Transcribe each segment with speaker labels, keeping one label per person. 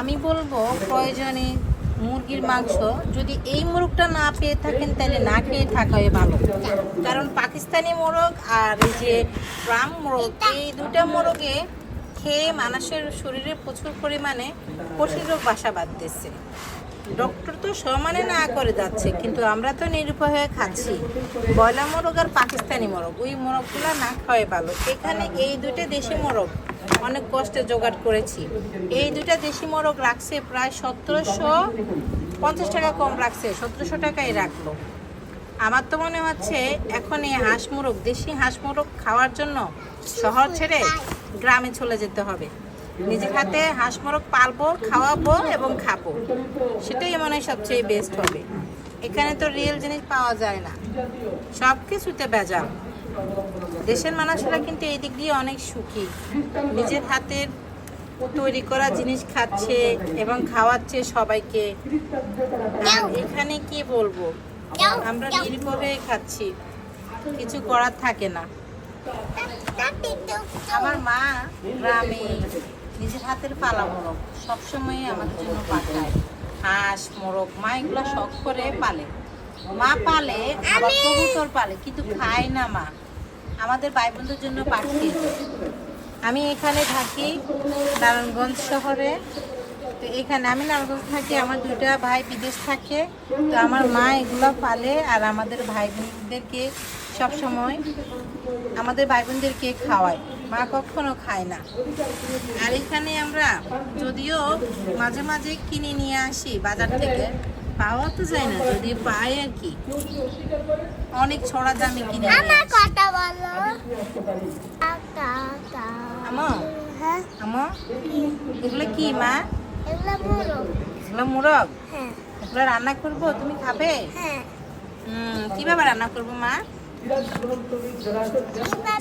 Speaker 1: আমি বলবো প্রয়োজনে মুরগির মাংস, যদি এই মোরগটা না পেয়ে থাকেন তাহলে না খেয়ে থাকাই ভালো। কারণ পাকিস্তানি মোরগ আর এই যে ফার্ম মোরগ, এই দুটা মোরগে খেয়ে মানুষের শরীরে প্রচুর পরিমাণে কঠিন রোগ বাসা বাঁধতেছে। ডক্টর তো সমানে না করে যাচ্ছে, কিন্তু আমরা তো নিরুপায় হয়ে খাচ্ছি ব্রয়লার মোরগ আর পাকিস্তানি মোরগ। ওই মোরগগুলো না খাওয়াই ভালো। এখানে এই দুটো দেশি মোরগ অনেক কষ্টে জোগাড় করেছি। এই দুটা দেশি মোরগ রাখছে প্রায় 1750 টাকা, কম রাখছে 1700 টাকাই রাখলো। আমার তো মনে হচ্ছে এখন এই হাঁস মোরগ, দেশি হাঁস মোরগ খাওয়ার জন্য শহর ছেড়ে গ্রামে চলে যেতে হবে। নিজের হাতে হাঁস মোরগ পালবো, খাওয়াবো এবং খাবো, সেটাই মনে হয় সবচেয়ে বেস্ট হবে। এখানে তো রিয়েল জিনিস পাওয়া যায় না, সব কিছুতে ভেজাল। দেশের মানুষরা কিন্তু এই দিক দিয়ে অনেক সুখী, নিজের হাতের তৈরি করা জিনিস খাচ্ছে এবং খাওয়াচ্ছে সবাইকে। আর এখানে কি বলবো, আমরা নির্ভয়ে খাচ্ছি, কিছু করার থাকে না। আমার মা গ্রামে নিজের হাতের পালা মোরগ সবসময় আমাদের জন্য পাঠায়। হাঁস মোরগ মা এগুলো শখ করে পালে। মা পালে, আবার কবুতর পালে, কিন্তু খায় না মা, আমাদের ভাই বোনদের জন্য পাঠিয়ে দেয়। আমি এখানে থাকি নারায়ণগঞ্জ শহরে। তো এখানে আমি নারায়ণগঞ্জ থাকি, আমার দুইটা ভাই বিদেশ থাকে। তো আমার মা এগুলো পালে আর আমাদের ভাই বোনদেরকে সবসময়, আমাদের ভাই বোনদেরকে খাওয়ায়। মা কখনো খায় না। আর এখানে আমরা যদিও মাঝে মাঝে কিনে নিয়ে আসি বাজার থেকে, পাওয়া তো যায় না, যদি পাই আর কি অনেক ছড়া দামে কিনে নিয়ে আসি। আমা আমা এগুলো কি মা? এগুলো মোরগ, এগুলো রান্না করবো, তুমি খাবে? কিভাবে রান্না করবো মা?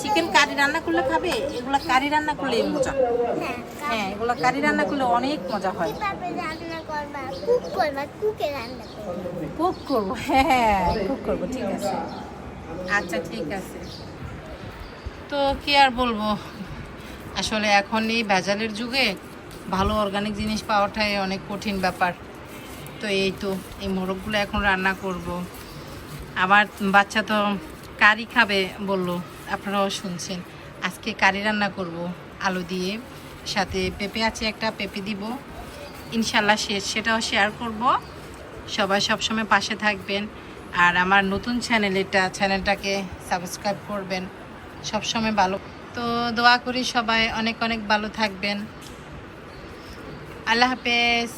Speaker 1: চিকেন কারি রান্না করলে খাবে? এগুলো কারি রান্না করলে মজা। হ্যাঁ, এগুলো কারি রান্না করলে অনেক মজা হয়। কুক করবো, হ্যাঁ কুক করবো, ঠিক আছে, আচ্ছা ঠিক আছে। তো কি আর বলবো, আসলে এখন এই ভেজালের যুগে ভালো অর্গানিক জিনিস পাওয়াটাই অনেক কঠিন ব্যাপার। তো এই তো এই মোরগগুলো এখন রান্না করব। আমার বাচ্চা তো কারি খাবে বললো, আপনারাও শুনছেন। আজকে কারি রান্না করব আলু দিয়ে, সাথে পেঁপে আছে একটা, পেঁপে দিব ইনশাল্লাহ, সেটাও শেয়ার করব। সবাই সবসময় পাশে থাকবেন, আর আমার নতুন চ্যানেলটাকে সাবস্ক্রাইব করবেন সবসময়। ভালো তো দোয়া করি সবাই অনেক অনেক ভালো থাকবেন। আল্লাহ হাফেজ।